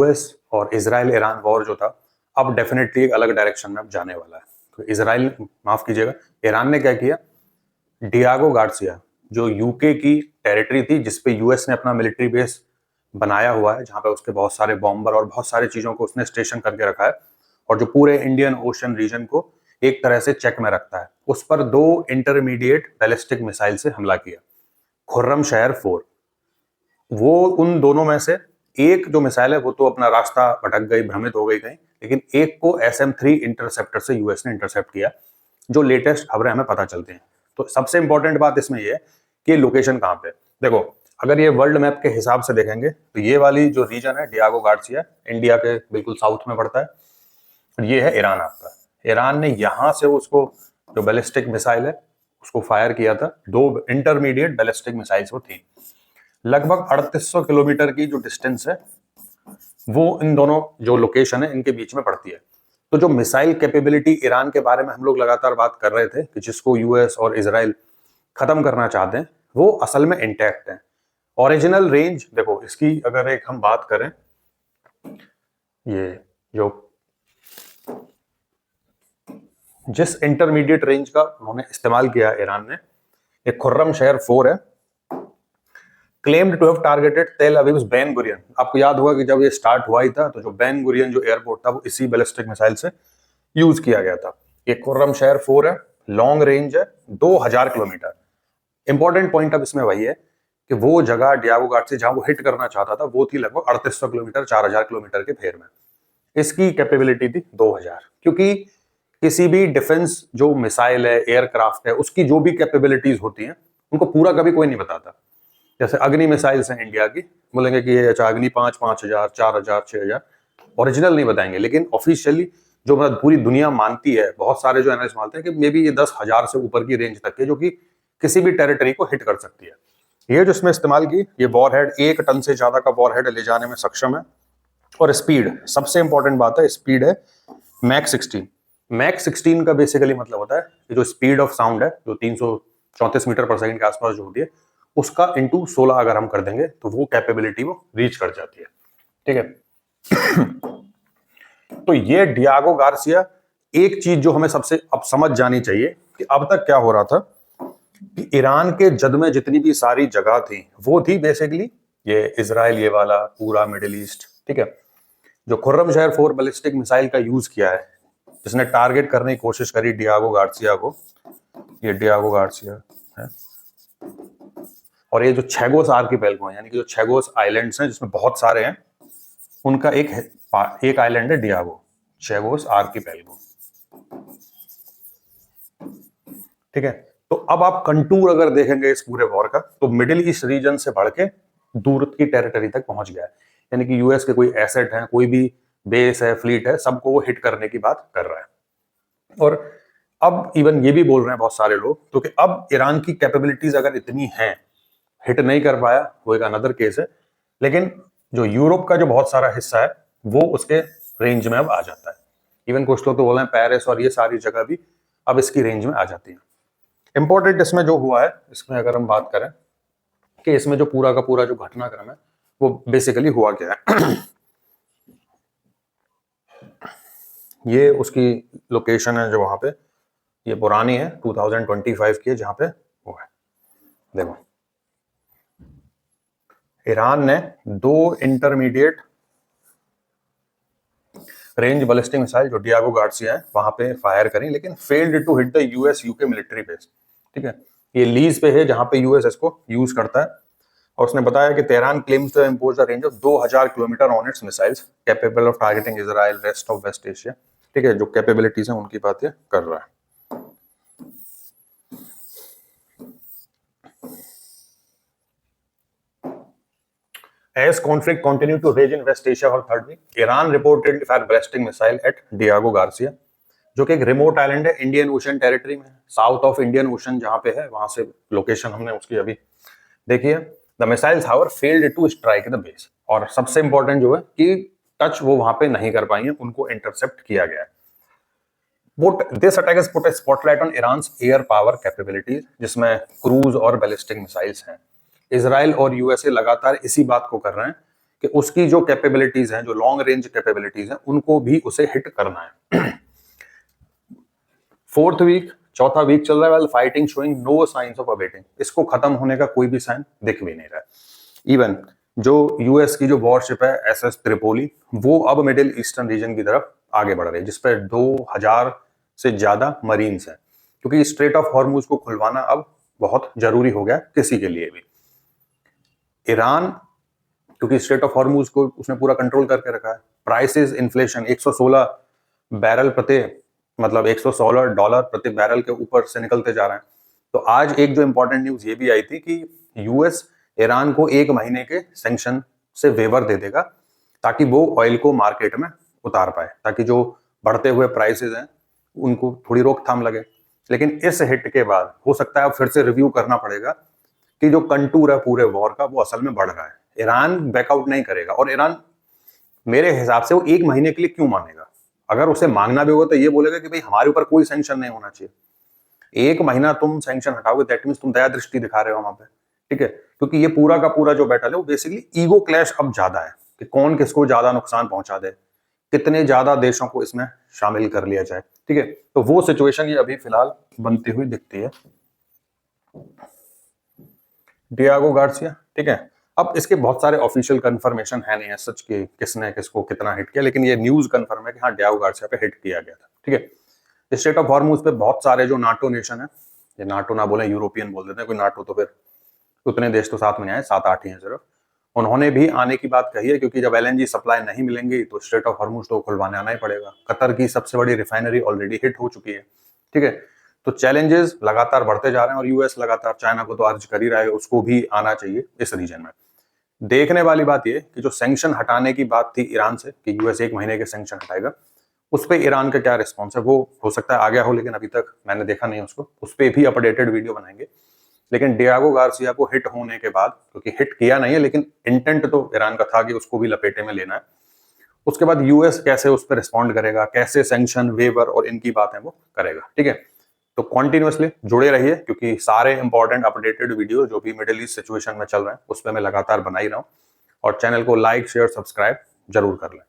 US और Israel Iran war जो था अब डेफिनेटली एक अलग डायरेक्शन में अब जाने वाला है। तो इजराइल, माफ कीजिएगा, ईरान ने क्या किया, डियागो गार्सिया जो यूके की टेरिटरी थी जिसपे यूएस ने अपना मिलिट्री बेस बनाया हुआ है, जहां पे उसके बहुत सारे बॉम्बर और बहुत सारी चीजों को उसने स्टेशन करके रखा है और जो पूरे इंडियन ओशन रीजन को एक तरह से चेक में रखता है, उस पर 2 इंटरमीडिएट बैलिस्टिक मिसाइल से हमला किया। खुर्रम शहर 4, वो उन दोनों में से एक जो मिसाइल है वो तो अपना रास्ता भटक गई, भ्रमित हो गई कहीं, लेकिन एक को SM-3 इंटरसेप्टर से यूएस ने इंटरसेप्ट किया, जो लेटेस्ट खबरें हमें पता चलती हैं। तो सबसे इंपॉर्टेंट बात इसमें ये है कि लोकेशन कहां पे। देखो, अगर ये वर्ल्ड मैप के हिसाब से देखेंगे तो ये वाली जो रीजन है डियागो गार्सिया इंडिया के बिल्कुल साउथ में पड़ता है, और ये है ईरान आपका। ईरान ने यहां से उसको जो बैलिस्टिक मिसाइल है उसको फायर किया था, 2 इंटरमीडिएट बैलिस्टिक मिसाइल्स वो थी। लगभग 3800 किलोमीटर की जो डिस्टेंस है वो इन दोनों जो लोकेशन है इनके बीच में पड़ती है। तो जो मिसाइल कैपेबिलिटी ईरान के बारे में हम लोग लगातार बात कर रहे थे कि जिसको यूएस और इजराइल खत्म करना चाहते हैं, वो असल में इंटैक्ट है। ओरिजिनल रेंज देखो इसकी, अगर एक हम बात करें, ये जो जिस इंटरमीडिएट रेंज का उन्होंने इस्तेमाल किया ईरान ने, एक खुर्रम शहर 4 है, क्लेम्ड टू हैव टारगेटेड तेल अवीव्स बेन गुरियन। आपको याद होगा कि जब ये स्टार्ट हुआ ही था तो जो बेन गुरियन जो एयरपोर्ट था वो इसी बैलिस्टिक मिसाइल से यूज किया गया था। ये खुर्रम शहर 4 है, लॉन्ग रेंज है, 2000 किलोमीटर। इंपॉर्टेंट पॉइंट अब इसमें वही है कि वो जगह डियागो गार्सिया जहां वो हिट करना चाहता था वो थी लगभग 3800 किलोमीटर, 4000 किलोमीटर के फेर में। इसकी कैपेबिलिटी थी 2000, क्योंकि किसी भी डिफेंस जो मिसाइल है, एयरक्राफ्ट है, उसकी जो भी कैपेबिलिटीज होती हैं उनको पूरा कभी कोई नहीं बताता। जैसे अग्नि मिसाइल्स हैं इंडिया की, बोलेंगे कि ये अच्छा अग्नि 5000, 4000, 6000, ओरिजिनल नहीं बताएंगे, लेकिन ऑफिशियली जो मतलब पूरी दुनिया मानती है, बहुत सारे जो एनालिस्ट मानते हैं कि मे बी ये 10,000 से ऊपर की रेंज तक है, जो कि किसी भी टेरिटरी को हिट कर सकती है। ये जो इसमें इस्तेमाल की, ये वॉरहेड 1 टन से ज्यादा का वॉरहेड ले जाने में सक्षम है। और स्पीड, सबसे इंपॉर्टेंट बात है, स्पीड है मैक 16। मैक 16 का बेसिकली मतलब होता है कि जो स्पीड ऑफ साउंड है, जो 334 मीटर पर सेकंड के आसपास जो होती है, उसका इंटू 16 अगर हम कर देंगे तो वो कैपेबिलिटी वो रीच कर जाती है। ठीक है। तो ये डियागो गार्सिया, एक चीज जो हमें सबसे अब समझ जानी चाहिए कि अब तक क्या हो रहा था कि ईरान के जद में जितनी भी सारी जगह थी वो थी बेसिकली ये इजराइल, ये वाला पूरा मिडिल ईस्ट। ठीक है। जो खुर्रम शहर 4 बैलिस्टिक मिसाइल का यूज किया है, जिसने टारगेट करने की कोशिश करी डियागो गार्सिया को, ये डियागो गार्सिया है, और ये जो छैगोस आर्किपेलगो है, यानी कि जो छैगोस आइलैंड्स हैं जिसमें बहुत सारे हैं, उनका एक आइलैंड है डियागो, छैगोस आर्किपेलगो। ठीक है। तो अब आप कंटूर अगर देखेंगे इस पूरे वॉर का, तो मिडिल ईस्ट रीजन से बढ़ के दूर की टेरिटरी तक पहुंच गया है, यानी कि यूएस के कोई एसेट है, कोई भी बेस है, फ्लीट है, सबको वो हिट करने की बात कर रहा है। और अब इवन ये भी बोल रहे हैं बहुत सारे लोग, तो कि अब ईरान की कैपेबिलिटीज अगर इतनी हैं, हिट नहीं कर पाया वो एक अनदर केस है, लेकिन जो यूरोप का जो बहुत सारा हिस्सा है वो उसके रेंज में अब आ जाता है। इवन कुछ लोग तो बोल रहे हैं पेरिस और ये सारी जगह भी अब इसकी रेंज में आ जाती है। इंपॉर्टेंट इसमें जो हुआ है, इसमें अगर हम बात करें कि इसमें जो पूरा का पूरा जो घटनाक्रम है वो बेसिकली हुआ क्या है। ये उसकी लोकेशन है जो वहां पे, ये पुरानी है, 2025 की है, जहां पे वो है। देखो, ईरान ने 2 इंटरमीडिएट रेंज बैलिस्टिक मिसाइल जो डियागो गार्सिया है वहां पे फायर करी, लेकिन failed to hit the US UK military base. ठीक है। ये लीज पे है जहां पे यूएस इसको यूज करता है, और उसने बताया कि Tehran claims to impose the range of 2000 kilometre on its missiles capable of targeting Israel, rest of West Asia. ठीक है। जो कैपेबिलिटीज हैं उनकी बात ये कर रहा है। As conflict continued to rage in West Asia for third week, Iran reportedly fired ballistic missile at Diego Garcia, जो कि एक रिमोट आइलैंड है इंडियन ओशन टेरिटरी में, साउथ ऑफ इंडियन ओशन जहां पे है, वहां से लोकेशन हमने उसकी अभी देखी है। The missiles however failed to strike the base, और सबसे इंपॉर्टेंट जो है कि टच वो वहां पे नहीं कर पाई है, उनको इंटरसेप्ट किया गया है। This attack has put a spotlight on Iran's air power capabilities, जिसमें क्रूज और बैलिस्टिक मिसाइल्स हैं। इजराइल और यूएसए लगातार इसी बात को कर रहे हैं कि उसकी जो कैपेबिलिटीज हैं, जो लॉन्ग रेंज कैपेबिलिटीज हैं, उनको भी उसे हिट करना है। फोर्थ वीक, चौथा वीक चल रहा है, fighting showing no signs of abating. इसको खत्म होने का कोई भी साइन दिख भी नहीं रहा है। इवन जो यूएस की जो वॉरशिप है एसएस त्रिपोली, वो अब मिडिल ईस्टर्न रीजन की तरफ आगे बढ़ रही है, जिसपे 2000 से ज्यादा मरीन्स हैं, क्योंकि स्ट्रेट ऑफ हॉर्मुज को खुलवाना अब बहुत जरूरी हो गया किसी के लिए भी। ईरान, क्योंकि स्ट्रेट ऑफ हॉर्मुज को उसने पूरा कंट्रोल करके रखा है। प्राइसेस, इन्फ्लेशन 116 बैरल प्रति, मतलब $116 प्रति बैरल के ऊपर से निकलते जा रहे हैं। तो आज एक जो इंपॉर्टेंट न्यूज ये भी आई थी कि यूएस ईरान को 1 महीने के सैंक्शन से वेवर दे देगा, ताकि वो ऑयल को मार्केट में उतार पाए, ताकि जो बढ़ते हुए प्राइसेस हैं उनको थोड़ी रोकथाम लगे। लेकिन इस हिट के बाद हो सकता है फिर से रिव्यू करना पड़ेगा कि जो कंटूर है पूरे वॉर का वो असल में बढ़ रहा है। ईरान बैकआउट नहीं करेगा, और ईरान मेरे हिसाब से वो 1 महीने के लिए क्यों मांगेगा? अगर उसे मांगना भी होगा तो ये बोलेगा कि भाई हमारे ऊपर कोई सैंक्शन नहीं होना चाहिए। 1 महीना तुम सैंक्शन हटाओगे, दैट मींस तुम दया दृष्टि दिखा रहे हो वहां पे, ठीक है? क्योंकि ये पूरा का पूरा जो बैटल है वो बेसिकली ईगो क्लैश अब ज्यादा है कि कौन किसको ज्यादा नुकसान पहुंचा दे, कितने ज्यादा देशों को इसमें शामिल कर लिया जाए, ठीक है? तो वो सिचुएशन ये अभी फिलहाल बनती हुई दिखती है। डियागो गार्सिया, ठीक है। अब इसके बहुत सारे ऑफिशियल कंफर्मेशन है नहीं है सच कि किसने किसको कितना हिट किया, लेकिन ये न्यूज कंफर्म है कि हाँ डियागो गार्सिया पे हिट किया गया था, ठीक है। स्ट्रेट ऑफ हॉर्मुज पे बहुत सारे जो नाटो नेशन है, ये नाटो ना बोले यूरोपियन बोल देते हैं, कोई नाटो तो फिर उतने देश तो साथ में आए, 7-8 ही हैं सिर्फ, उन्होंने भी आने की बात कही है, क्योंकि जब एलएनजी सप्लाई नहीं मिलेंगी तो स्ट्रेट ऑफ हॉर्मुज तो खुलवाने आना ही पड़ेगा। कतर की सबसे बड़ी रिफाइनरी ऑलरेडी हिट हो चुकी है, ठीक है। तो चैलेंजेस लगातार बढ़ते जा रहे हैं, और यूएस लगातार चाइना को तो अर्ज कर ही रहा है उसको भी आना चाहिए इस रीजन में। देखने वाली बात यह कि जो सैंक्शन हटाने की बात थी ईरान से कि यूएस 1 महीने के सैंक्शन हटाएगा, उस पर ईरान का क्या रिस्पॉन्स है वो हो सकता है आ गया हो, लेकिन अभी तक मैंने देखा नहीं उसको। उस पर भी अपडेटेड वीडियो बनाएंगे। लेकिन डियागो गार्सिया को हिट होने के बाद, क्योंकि हिट किया नहीं है लेकिन इंटेंट तो ईरान का था कि उसको भी लपेटे में लेना है, उसके बाद यूएस कैसे उस पर रिस्पॉन्ड करेगा, कैसे सैंक्शन वेवर और इनकी बातें वो करेगा, ठीक है। तो कॉन्टिन्यूअसली जुड़े रहिए, क्योंकि सारे इंपॉर्टेंट अपडेटेड वीडियो जो भी मिडिल ईस्ट सिचुएशन में चल रहे हैं उस पर मैं लगातार बना ही रहा हूं। और चैनल को लाइक शेयर सब्सक्राइब जरूर कर लें।